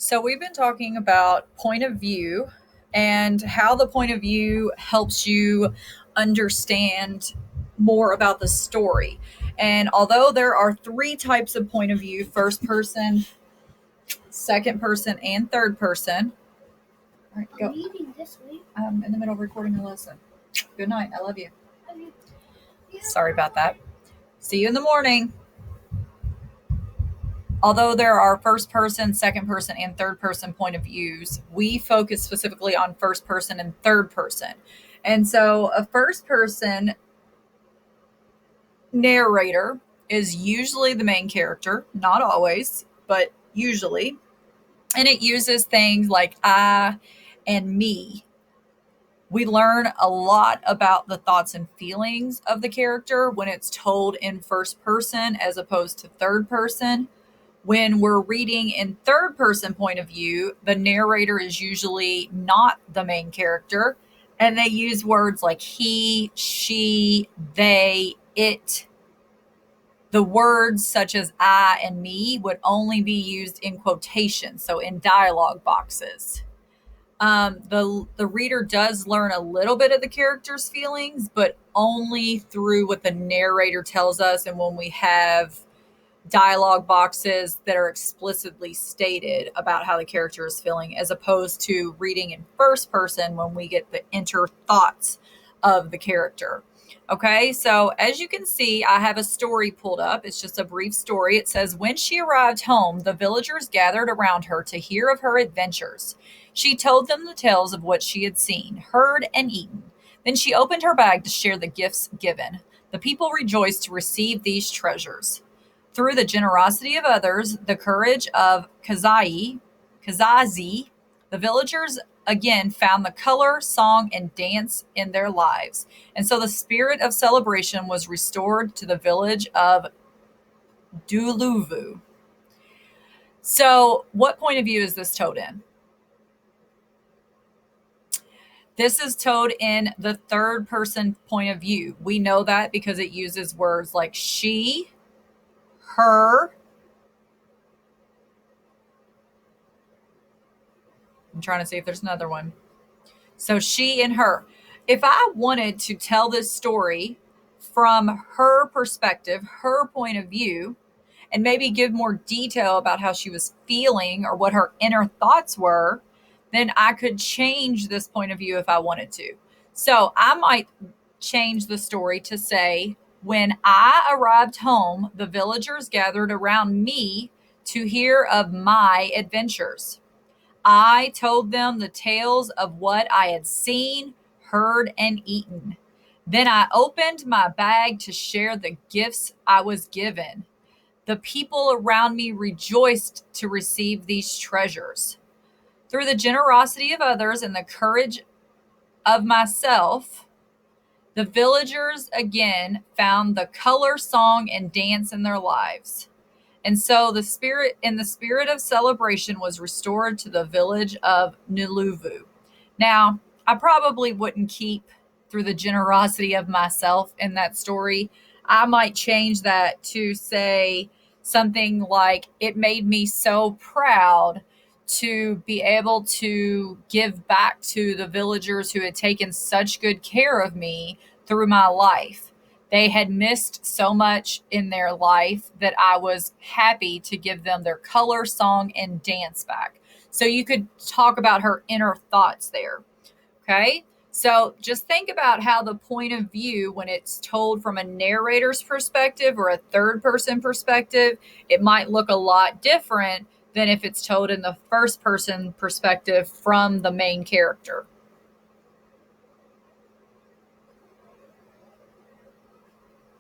So, we've been talking about point of view and how the point of view helps you understand more about the story. And although there are three types of point of view: first person, second person, and third person. All right, go. I'm eating this week. I'm in the middle of recording a lesson. Good night. I love you. Love you. Sorry about that. See you in the morning. Although there are first person, second person, and third person point of views, we focus specifically on first person and third person. And so a first person narrator is usually the main character, not always, but usually. And it uses things like I and me. We learn a lot about the thoughts and feelings of the character when it's told in first person as opposed to third person. When we're reading in third person point of view, the narrator is usually not the main character, and they use words like he, she, they, it. The words such as I and me would only be used in quotation, so in dialogue boxes. The reader does learn a little bit of the character's feelings, but only through what the narrator tells us, and when we have dialogue boxes that are explicitly stated about how the character is feeling, as opposed to reading in first person when we get the inner thoughts of the character. Okay, so as you can see, I have a story pulled up. It's just a brief story. It says, when she arrived home, the villagers gathered around her to hear of her adventures. She told them the tales of what she had seen, heard, and eaten. Then she opened her bag to share the gifts given. The people rejoiced to receive these treasures. Through the generosity of others, the courage of Kazazi, the villagers again found the color, song, and dance in their lives. And so the spirit of celebration was restored to the village of Duluvu. So, what point of view is this told in? This is told in the third person point of view. We know that because it uses words like she, her. I'm trying to see if there's another one. So she and her. If I wanted to tell this story from her perspective, her point of view, and maybe give more detail about how she was feeling or what her inner thoughts were, then I could change this point of view if I wanted to. So I might change the story to say, when I arrived home, the villagers gathered around me to hear of my adventures. I told them the tales of what I had seen, heard, and eaten. Then I opened my bag to share the gifts I was given. The people around me rejoiced to receive these treasures. Through the generosity of others and the courage of myself, the villagers again found the color, song, and dance in their lives. And so the spirit of celebration was restored to the village of Nuluvu. Now, I probably wouldn't keep through the generosity of myself in that story. I might change that to say something like, it made me so proud to be able to give back to the villagers who had taken such good care of me through my life. They had missed so much in their life that I was happy to give them their color, song, and dance back. So you could talk about her inner thoughts there. Okay. So just think about how the point of view, when it's told from a narrator's perspective or a third person perspective, it might look a lot different than if it's told in the first person perspective from the main character.